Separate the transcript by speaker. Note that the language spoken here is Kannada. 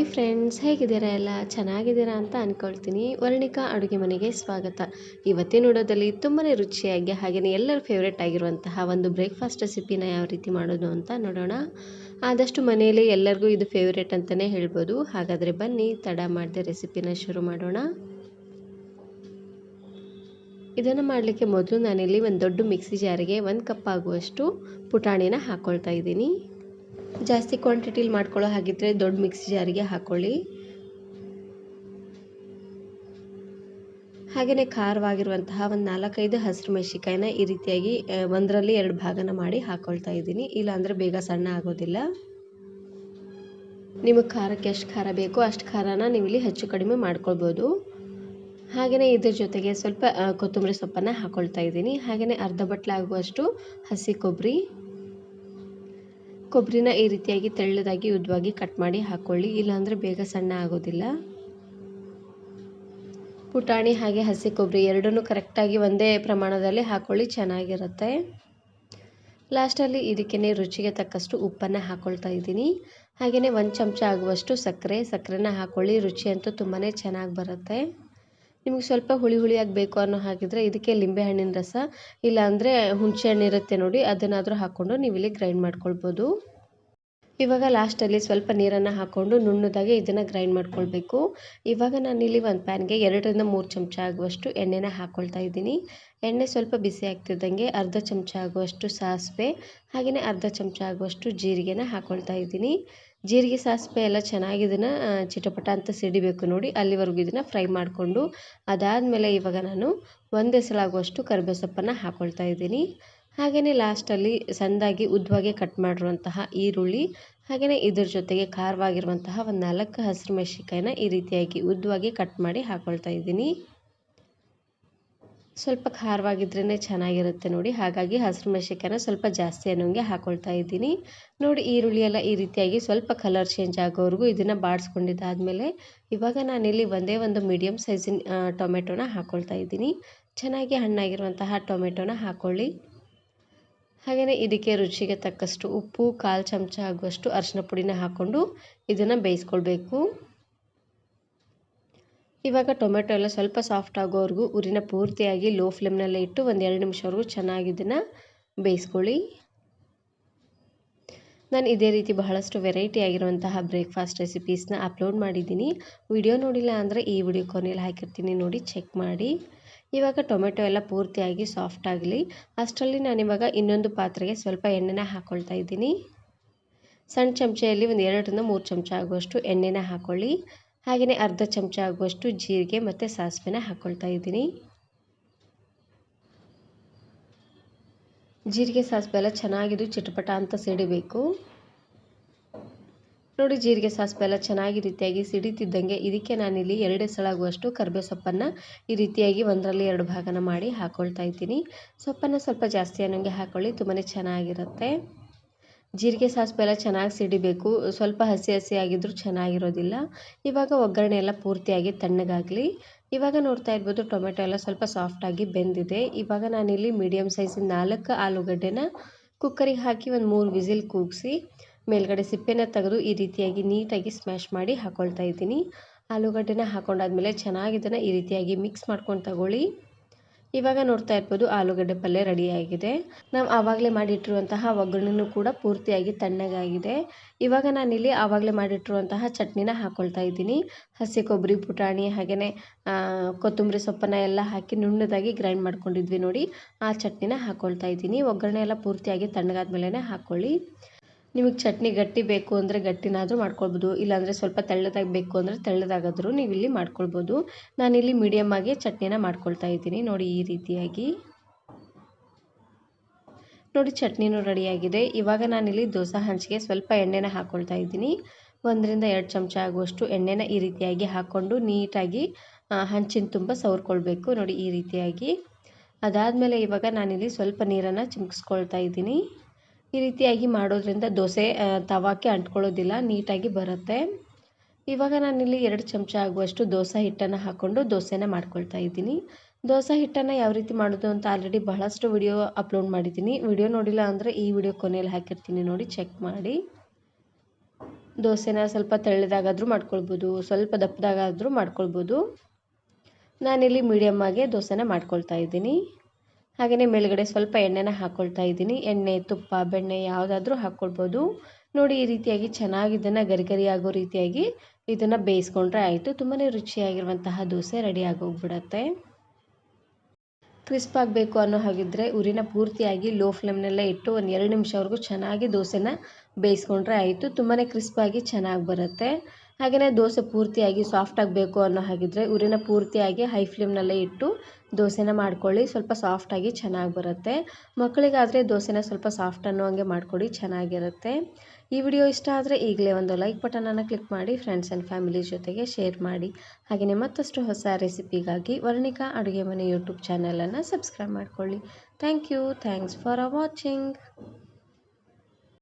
Speaker 1: ಹಾಯ್ ಫ್ರೆಂಡ್ಸ್, ಹೇಗಿದ್ದೀರಾ? ಎಲ್ಲ ಚೆನ್ನಾಗಿದ್ದೀರಾ ಅಂತ ಅಂದ್ಕೊಳ್ತೀನಿ. ವರ್ಣಿಕಾ ಅಡುಗೆ ಮನೆಗೆ ಸ್ವಾಗತ. ಇವತ್ತಿನ ವಿಡಿಯೋದಲ್ಲಿ ತುಂಬಾ ರುಚಿಯಾಗಿ ಹಾಗೆಯೇ ಎಲ್ಲರ ಫೇವ್ರೇಟ್ ಆಗಿರುವಂತಹ ಒಂದು ಬ್ರೇಕ್ಫಾಸ್ಟ್ ರೆಸಿಪಿನ ಯಾವ ರೀತಿ ಮಾಡೋದು ಅಂತ ನೋಡೋಣ. ಆದಷ್ಟು ಮನೆಯಲ್ಲಿ ಎಲ್ಲರಿಗೂ ಇದು ಫೇವ್ರೇಟ್ ಅಂತಲೇ ಹೇಳ್ಬೋದು. ಹಾಗಾದರೆ ಬನ್ನಿ ತಡ ಮಾಡದೆ ರೆಸಿಪಿನ ಶುರು ಮಾಡೋಣ. ಇದನ್ನು ಮಾಡಲಿಕ್ಕೆ ಮೊದಲು ನಾನಿಲ್ಲಿ ಒಂದು ದೊಡ್ಡ ಮಿಕ್ಸಿ ಜಾರಿಗೆ 1 ಕಪ್ ಆಗುವಷ್ಟು ಪುಟಾಣಿನ ಹಾಕ್ಕೊಳ್ತಾ ಇದ್ದೀನಿ. ಜಾಸ್ತಿ ಕ್ವಾಂಟಿಟಿಲಿ ಮಾಡ್ಕೊಳ್ಳೋ ಹಾಗಿದ್ರೆ ದೊಡ್ಡ ಮಿಕ್ಸಿ ಜಾರಿಗೆ ಹಾಕ್ಕೊಳ್ಳಿ. ಹಾಗೆಯೇ ಖಾರವಾಗಿರುವಂತಹ ಒಂದು 4-5 ಹಸಿರು ಮೆಣಸಿನಕಾಯಿನ ಈ ರೀತಿಯಾಗಿ 1ರಲ್ಲಿ 2 ಭಾಗನ ಮಾಡಿ ಹಾಕ್ಕೊಳ್ತಾ ಇದ್ದೀನಿ. ಇಲ್ಲಾಂದರೆ ಬೇಗ ಸಣ್ಣ ಆಗೋದಿಲ್ಲ. ನಿಮಗೆ ಖಾರಕ್ಕೆ ಎಷ್ಟು ಖಾರ ಬೇಕೋ ಅಷ್ಟು ಖಾರನ ನೀವು ಇಲ್ಲಿ ಹೆಚ್ಚು ಕಡಿಮೆ ಮಾಡ್ಕೊಳ್ಬೋದು. ಹಾಗೆಯೇ ಇದ್ರ ಜೊತೆಗೆ ಸ್ವಲ್ಪ ಕೊತ್ತಂಬರಿ ಸೊಪ್ಪನ್ನು ಹಾಕ್ಕೊಳ್ತಾ ಇದ್ದೀನಿ. ಹಾಗೆಯೇ ಅರ್ಧ ಬಟ್ಲು ಆಗುವಷ್ಟು ಹಸಿ ಕೊಬ್ಬರಿನ ಈ ರೀತಿಯಾಗಿ ತೆಳ್ಳದಾಗಿ ಉದ್ದವಾಗಿ ಕಟ್ ಮಾಡಿ ಹಾಕ್ಕೊಳ್ಳಿ. ಇಲ್ಲಾಂದರೆ ಬೇಗ ಸಣ್ಣ ಆಗೋದಿಲ್ಲ. ಪುಟಾಣಿ ಹಾಗೆ ಹಸಿ ಕೊಬ್ಬರಿ ಎರಡನ್ನೂ ಕರೆಕ್ಟಾಗಿ ಒಂದೇ ಪ್ರಮಾಣದಲ್ಲಿ ಹಾಕ್ಕೊಳ್ಳಿ, ಚೆನ್ನಾಗಿರುತ್ತೆ. ಲಾಸ್ಟಲ್ಲಿ ಇದಕ್ಕೇ ರುಚಿಗೆ ತಕ್ಕಷ್ಟು ಉಪ್ಪನ್ನು ಹಾಕ್ಕೊಳ್ತಾ ಇದ್ದೀನಿ. ಹಾಗೆಯೇ 1 ಚಮಚ ಆಗುವಷ್ಟು ಸಕ್ಕರೆನ ಹಾಕ್ಕೊಳ್ಳಿ. ರುಚಿ ಅಂತೂ ತುಂಬಾ ಚೆನ್ನಾಗಿ ಬರುತ್ತೆ. ನಿಮಗೆ ಸ್ವಲ್ಪ ಹುಳಿಯಾಗಿ ಬೇಕು ಅನ್ನೋ ಹಾಗಿದ್ರೆ ಇದಕ್ಕೆ ಲಿಂಬೆಹಣ್ಣಿನ ರಸ ಇಲ್ಲಾಂದರೆ ಹುಣಸೆ ಹಣ್ಣು ಇರುತ್ತೆ ನೋಡಿ, ಅದನ್ನಾದರೂ ಹಾಕ್ಕೊಂಡು ನೀವು ಇಲ್ಲಿ ಗ್ರೈಂಡ್ ಮಾಡ್ಕೊಳ್ಬೋದು. ಇವಾಗ ಲಾಸ್ಟಲ್ಲಿ ಸ್ವಲ್ಪ ನೀರನ್ನು ಹಾಕ್ಕೊಂಡು ನುಣ್ಣದಾಗಿ ಇದನ್ನು ಗ್ರೈಂಡ್ ಮಾಡ್ಕೊಳ್ಬೇಕು. ಇವಾಗ ನಾನಿಲ್ಲಿ ಒಂದು ಪ್ಯಾನ್ಗೆ 2ರಿಂದ 3 ಚಮಚ ಆಗುವಷ್ಟು ಎಣ್ಣೆನ ಹಾಕ್ಕೊಳ್ತಾ ಇದ್ದೀನಿ. ಎಣ್ಣೆ ಸ್ವಲ್ಪ ಬಿಸಿ ಆಗ್ತಿದ್ದಂಗೆ ಅರ್ಧ ಚಮಚ ಆಗುವಷ್ಟು ಸಾಸಿವೆ ಹಾಗೆಯೇ ಅರ್ಧ ಚಮಚ ಆಗುವಷ್ಟು ಜೀರಿಗೆನ ಹಾಕ್ಕೊಳ್ತಾ ಇದ್ದೀನಿ. ಜೀರಿಗೆ ಸಾಸಿವೆ ಎಲ್ಲ ಚೆನ್ನಾಗಿ ಇದನ್ನು ಚಿಟಪಟ ಅಂತ ಸಿಡಿಬೇಕು ನೋಡಿ, ಅಲ್ಲಿವರೆಗೂ ಇದನ್ನು ಫ್ರೈ ಮಾಡಿಕೊಂಡು ಅದಾದಮೇಲೆ ಇವಾಗ ನಾನು 1 ಎಸಳಾಗುವಷ್ಟು ಕರಿಬೇವು ಸೊಪ್ಪನ್ನು ಹಾಕ್ಕೊಳ್ತಾ ಇದ್ದೀನಿ. ಹಾಗೆಯೇ ಲಾಸ್ಟಲ್ಲಿ ಸಣ್ಣದಾಗಿ ಉದ್ದವಾಗಿ ಕಟ್ ಮಾಡಿರುವಂತಹ ಈರುಳ್ಳಿ ಹಾಗೆಯೇ ಇದ್ರ ಜೊತೆಗೆ ಖಾರವಾಗಿರುವಂತಹ ಒಂದು 4 ಹಸಿರು ಮೆಣಸಿನಕಾಯಿನ ಈ ರೀತಿಯಾಗಿ ಉದ್ದವಾಗಿ ಕಟ್ ಮಾಡಿ ಹಾಕ್ಕೊಳ್ತಾ ಇದ್ದೀನಿ. ಸ್ವಲ್ಪ ಖಾರವಾಗಿದ್ರೇ ಚೆನ್ನಾಗಿರುತ್ತೆ ನೋಡಿ, ಹಾಗಾಗಿ ಹಸಿರು ಮೆಣಸಿನಕಾಯಿನ ಸ್ವಲ್ಪ ಜಾಸ್ತಿ ಅನ್ನೋಂಗೆ ಹಾಕ್ಕೊಳ್ತಾ ಇದ್ದೀನಿ. ನೋಡಿ, ಈರುಳ್ಳಿ ಎಲ್ಲ ಈ ರೀತಿಯಾಗಿ ಸ್ವಲ್ಪ ಕಲರ್ ಚೇಂಜ್ ಆಗೋವರೆಗೂ ಇದನ್ನು ಬಾಡಿಸ್ಕೊಂಡಿದ್ದಾದಮೇಲೆ ಇವಾಗ ನಾನಿಲ್ಲಿ ಒಂದೇ ಒಂದು ಮೀಡಿಯಮ್ ಸೈಜಿನ ಟೊಮೆಟೊನ ಹಾಕ್ಕೊಳ್ತಾ ಇದ್ದೀನಿ. ಚೆನ್ನಾಗಿ ಹಣ್ಣಾಗಿರುವಂತಹ ಟೊಮೆಟೊನ ಹಾಕ್ಕೊಳ್ಳಿ. ಹಾಗೆಯೇ ಇದಕ್ಕೆ ರುಚಿಗೆ ತಕ್ಕಷ್ಟು ಉಪ್ಪು, 1/4 ಚಮಚ ಆಗುವಷ್ಟು ಅರಿಶಿನ ಪುಡಿನ ಹಾಕ್ಕೊಂಡು ಇದನ್ನು ಬೇಯಿಸ್ಕೊಳ್ಬೇಕು. ಇವಾಗ ಟೊಮೆಟೊ ಎಲ್ಲ ಸ್ವಲ್ಪ ಸಾಫ್ಟ್ ಆಗೋವರೆಗೂ ಉರಿನ ಪೂರ್ತಿಯಾಗಿ ಲೋ ಫ್ಲೇಮ್ನಲ್ಲೇ ಇಟ್ಟು 1-2 ನಿಮಿಷವರೆಗೂ ಚೆನ್ನಾಗಿ ಇದನ್ನು ಬೇಯಿಸ್ಕೊಳ್ಳಿ. ನಾನು ಇದೇ ರೀತಿ ಬಹಳಷ್ಟು ವೆರೈಟಿ ಆಗಿರುವಂತಹ ಬ್ರೇಕ್ಫಾಸ್ಟ್ ರೆಸಿಪೀಸ್ನ ಅಪ್ಲೋಡ್ ಮಾಡಿದ್ದೀನಿ. ವಿಡಿಯೋ ನೋಡಿಲ್ಲ ಅಂದರೆ ಈ ವಿಡಿಯೋ ಕೊನೆಯಲ್ಲಿ ಹಾಕಿರ್ತೀನಿ, ನೋಡಿ ಚೆಕ್ ಮಾಡಿ. ಇವಾಗ ಟೊಮೆಟೊ ಎಲ್ಲ ಪೂರ್ತಿಯಾಗಿ ಸಾಫ್ಟ್ ಆಗಲಿ. ಅಷ್ಟರಲ್ಲಿ ನಾನಿವಾಗ ಇನ್ನೊಂದು ಪಾತ್ರೆಗೆ ಸ್ವಲ್ಪ ಎಣ್ಣೆನ ಹಾಕ್ಕೊಳ್ತಾ ಇದ್ದೀನಿ. ಸಣ್ಣ ಚಮಚೆಯಲ್ಲಿ 2ರಿಂದ 3 ಚಮಚ ಆಗುವಷ್ಟು ಎಣ್ಣೆನ ಹಾಕ್ಕೊಳ್ಳಿ. ಹಾಗೆಯೇ ಅರ್ಧ ಚಮಚ ಆಗುವಷ್ಟು ಜೀರಿಗೆ ಮತ್ತು ಸಾಸಿವೆನ ಹಾಕ್ಕೊಳ್ತಾ ಇದ್ದೀನಿ. ಜೀರಿಗೆ ಸಾಸಿವೆ ಎಲ್ಲ ಚೆನ್ನಾಗಿದು ಚಿಟಪಟ ಅಂತ ಸಿಡಿಬೇಕು ನೋಡಿ. ಜೀರಿಗೆ ಸಾಸಿವೆ ಎಲ್ಲ ಚೆನ್ನಾಗಿ ರೀತಿಯಾಗಿ ಸಿಡಿತಿದ್ದಂಗೆ ಇದಕ್ಕೆ ನಾನಿಲ್ಲಿ 2 ಎಸಳಾಗುವಷ್ಟು ಕರಿಬೇವು ಸೊಪ್ಪನ್ನು ಈ ರೀತಿಯಾಗಿ 1ರಲ್ಲಿ 2 ಭಾಗನ ಮಾಡಿ ಹಾಕ್ಕೊಳ್ತಾ ಇದ್ದೀನಿ. ಸೊಪ್ಪನ್ನು ಸ್ವಲ್ಪ ಜಾಸ್ತಿ ಅನ್ನೋಂಗೆ ಹಾಕ್ಕೊಳ್ಳಿ, ತುಂಬಾ ಚೆನ್ನಾಗಿರುತ್ತೆ. ಜೀರಿಗೆ ಸಾಸಿವೆ ಎಲ್ಲ ಚೆನ್ನಾಗಿ ಸಿಡಿಬೇಕು, ಸ್ವಲ್ಪ ಹಸಿ ಆಗಿದ್ರೂ ಚೆನ್ನಾಗಿರೋದಿಲ್ಲ. ಇವಾಗ ಒಗ್ಗರಣೆ ಎಲ್ಲ ಪೂರ್ತಿಯಾಗಿ ತಣ್ಣಗಾಗಲಿ. ಇವಾಗ ನೋಡ್ತಾ ಇರ್ಬೋದು ಟೊಮೆಟೊ ಎಲ್ಲ ಸ್ವಲ್ಪ ಸಾಫ್ಟಾಗಿ ಬೆಂದಿದೆ. ಇವಾಗ ನಾನಿಲ್ಲಿ ಮೀಡಿಯಮ್ ಸೈಜಿನ 4 ಆಲೂಗಡ್ಡೆನ ಕುಕ್ಕರಿಗೆ ಹಾಕಿ ಒಂದು 3 ವಿಸಿಲ್ ಕೂಗಿಸಿ ಮೇಲ್ಗಡೆ ಸಿಪ್ಪೆನ ತೆಗೆದು ಈ ರೀತಿಯಾಗಿ ನೀಟಾಗಿ ಸ್ಮ್ಯಾಶ್ ಮಾಡಿ ಹಾಕ್ಕೊಳ್ತಾ ಇದ್ದೀನಿ. ಆಲೂಗಡ್ಡೆನ ಹಾಕ್ಕೊಂಡಾದ್ಮೇಲೆ ಚೆನ್ನಾಗಿ ಇದನ್ನು ಈ ರೀತಿಯಾಗಿ ಮಿಕ್ಸ್ ಮಾಡ್ಕೊಂಡು ತಗೊಳ್ಳಿ. ಇವಾಗ ನೋಡ್ತಾ ಇರ್ಬೋದು ಆಲೂಗಡ್ಡೆ ಪಲ್ಯ ರೆಡಿಯಾಗಿದೆ. ನಾವು ಆವಾಗಲೇ ಮಾಡಿಟ್ಟಿರುವಂತಹ ಒಗ್ಗರಣೆನೂ ಕೂಡ ಪೂರ್ತಿಯಾಗಿ ತಣ್ಣಗಾಗಿದೆ. ಇವಾಗ ನಾನಿಲ್ಲಿ ಆವಾಗಲೇ ಮಾಡಿಟ್ಟಿರುವಂತಹ ಚಟ್ನಿನ ಹಾಕ್ಕೊಳ್ತಾ ಇದ್ದೀನಿ. ಹಸಿ ಕೊಬ್ಬರಿ, ಪುಟಾಣಿ ಹಾಗೆಯೇ ಕೊತ್ತಂಬರಿ ಸೊಪ್ಪನ್ನು ಎಲ್ಲ ಹಾಕಿ ನುಣ್ಣದಾಗಿ ಗ್ರೈಂಡ್ ಮಾಡ್ಕೊಂಡಿದ್ವಿ ನೋಡಿ, ಆ ಚಟ್ನಿನ ಹಾಕ್ಕೊಳ್ತಾ ಇದ್ದೀನಿ. ಒಗ್ಗರಣೆ ಎಲ್ಲ ಪೂರ್ತಿಯಾಗಿ ತಣ್ಣಗಾದ್ಮೇಲೆ ಹಾಕ್ಕೊಳ್ಳಿ. ನಿಮಗೆ ಚಟ್ನಿ ಗಟ್ಟಿ ಬೇಕು ಅಂದರೆ ಗಟ್ಟಿನಾದರೂ ಮಾಡ್ಕೊಳ್ಬೋದು, ಇಲ್ಲಾಂದರೆ ಸ್ವಲ್ಪ ತೆಳ್ಳದಾಗಿ ಬೇಕು ಅಂದರೆ ತೆಳ್ಳದಾಗಾದರೂ ನೀವು ಇಲ್ಲಿ ಮಾಡ್ಕೊಳ್ಬೋದು. ನಾನಿಲ್ಲಿ ಮೀಡಿಯಮ್ ಆಗಿ ಚಟ್ನಿನ ಮಾಡ್ಕೊಳ್ತಾ ಇದ್ದೀನಿ ನೋಡಿ, ಈ ರೀತಿಯಾಗಿ ನೋಡಿ ಚಟ್ನಿನೂ ರೆಡಿಯಾಗಿದೆ. ಇವಾಗ ನಾನಿಲ್ಲಿ ದೋಸೆ ಹಂಚಿಗೆ ಸ್ವಲ್ಪ ಎಣ್ಣೆನ ಹಾಕ್ಕೊಳ್ತಾ ಇದ್ದೀನಿ. 1ರಿಂದ 2 ಚಮಚ ಆಗುವಷ್ಟು ಎಣ್ಣೆನ ಈ ರೀತಿಯಾಗಿ ಹಾಕ್ಕೊಂಡು ನೀಟಾಗಿ ಹಂಚಿನ ತುಂಬ ಸವರ್ಕೊಳ್ಬೇಕು ನೋಡಿ, ಈ ರೀತಿಯಾಗಿ. ಅದಾದಮೇಲೆ ಇವಾಗ ನಾನಿಲ್ಲಿ ಸ್ವಲ್ಪ ನೀರನ್ನು ಚಿಮುಕಿಸ್ಕೊಳ್ತಾ ಇದ್ದೀನಿ. ಈ ರೀತಿಯಾಗಿ ಮಾಡೋದ್ರಿಂದ ದೋಸೆ ತವಾಕ್ಕೆ ಅಂಟ್ಕೊಳ್ಳೋದಿಲ್ಲ, ನೀಟಾಗಿ ಬರುತ್ತೆ. ಇವಾಗ ನಾನಿಲ್ಲಿ 2 ಚಮಚ ಆಗುವಷ್ಟು ದೋಸೆ ಹಿಟ್ಟನ್ನು ಹಾಕ್ಕೊಂಡು ದೋಸೆನ ಮಾಡ್ಕೊಳ್ತಾ ಇದ್ದೀನಿ. ದೋಸೆ ಹಿಟ್ಟನ್ನು ಯಾವ ರೀತಿ ಮಾಡೋದು ಅಂತ ಆಲ್ರೆಡಿ ಬಹಳಷ್ಟು ವಿಡಿಯೋ ಅಪ್ಲೋಡ್ ಮಾಡಿದ್ದೀನಿ. ವಿಡಿಯೋ ನೋಡಿಲ್ಲ ಅಂದರೆ ಈ ವಿಡಿಯೋ ಕೊನೆಯಲ್ಲಿ ಹಾಕಿರ್ತೀನಿ ನೋಡಿ, ಚೆಕ್ ಮಾಡಿ. ದೋಸೆನ ಸ್ವಲ್ಪ ತೆಳ್ಳದಾಗಾದರೂ ಮಾಡ್ಕೊಳ್ಬೋದು, ಸ್ವಲ್ಪ ದಪ್ಪದಾಗಾದರೂ ಮಾಡ್ಕೊಳ್ಬೋದು. ನಾನಿಲ್ಲಿ ಮೀಡಿಯಮ್ ಆಗಿ ದೋಸೆನ ಮಾಡ್ಕೊಳ್ತಾ ಇದ್ದೀನಿ. ಹಾಗೆಯೇ ಮೇಲ್ಗಡೆ ಸ್ವಲ್ಪ ಎಣ್ಣೆನ ಹಾಕ್ಕೊಳ್ತಾ ಇದ್ದೀನಿ. ಎಣ್ಣೆ, ತುಪ್ಪ, ಬೆಣ್ಣೆ ಯಾವುದಾದ್ರೂ ಹಾಕ್ಕೊಳ್ಬೋದು. ನೋಡಿ ಈ ರೀತಿಯಾಗಿ ಚೆನ್ನಾಗಿ ಇದನ್ನು ಗರಿ ಆಗೋ ರೀತಿಯಾಗಿ ಇದನ್ನು ಬೇಯಿಸ್ಕೊಂಡ್ರೆ ಆಯಿತು. ತುಂಬಾ ರುಚಿಯಾಗಿರುವಂತಹ ದೋಸೆ ರೆಡಿ ಆಗೋಗ್ಬಿಡತ್ತೆ. ಕ್ರಿಸ್ಪ್ ಆಗಬೇಕು ಅನ್ನೋ ಹಾಗಿದ್ದರೆ ಉರಿನ ಪೂರ್ತಿಯಾಗಿ ಲೋ ಫ್ಲೇಮ್ನಲ್ಲೇ ಇಟ್ಟು ಒಂದು 2 ನಿಮಿಷವರೆಗೂ ಚೆನ್ನಾಗಿ ದೋಸೆನ ಬೇಯಿಸ್ಕೊಂಡ್ರೆ ಆಯಿತು. ತುಂಬಾ ಕ್ರಿಸ್ಪಾಗಿ ಚೆನ್ನಾಗಿ ಬರುತ್ತೆ. ಹಾಗೆಯೇ ದೋಸೆ ಪೂರ್ತಿಯಾಗಿ ಸಾಫ್ಟ್ ಆಗಬೇಕು ಅನ್ನೋ ಹಾಗಿದ್ದರೆ ಉರಿನ ಪೂರ್ತಿಯಾಗಿ ಹೈ ಫ್ಲೇಮ್ನಲ್ಲೇ ಇಟ್ಟು ದೋಸೆನ ಮಾಡ್ಕೊಳ್ಳಿ. ಸ್ವಲ್ಪ ಸಾಫ್ಟಾಗಿ ಚೆನ್ನಾಗಿ ಬರುತ್ತೆ. ಮಕ್ಕಳಿಗಾದರೆ ದೋಸೆನ ಸ್ವಲ್ಪ ಸಾಫ್ಟ್ ಅನ್ನೋ ಹಂಗೆ ಮಾಡಿಕೊಡಿ, ಚೆನ್ನಾಗಿರುತ್ತೆ. ಈ ವಿಡಿಯೋ ಇಷ್ಟ ಆದರೆ ಈಗಲೇ ಒಂದು ಲೈಕ್ ಬಟನನ್ನು ಕ್ಲಿಕ್ ಮಾಡಿ, ಫ್ರೆಂಡ್ಸ್ ಆ್ಯಂಡ್ ಫ್ಯಾಮಿಲಿ ಜೊತೆಗೆ ಶೇರ್ ಮಾಡಿ. ಹಾಗೆಯೇ ಮತ್ತಷ್ಟು ಹೊಸ ರೆಸಿಪಿಗಾಗಿ ವರ್ಣಿಕಾ ಅಡುಗೆ ಮನೆ ಯೂಟ್ಯೂಬ್ ಚಾನಲನ್ನು ಸಬ್ಸ್ಕ್ರೈಬ್ ಮಾಡ್ಕೊಳ್ಳಿ. Thanks for watching.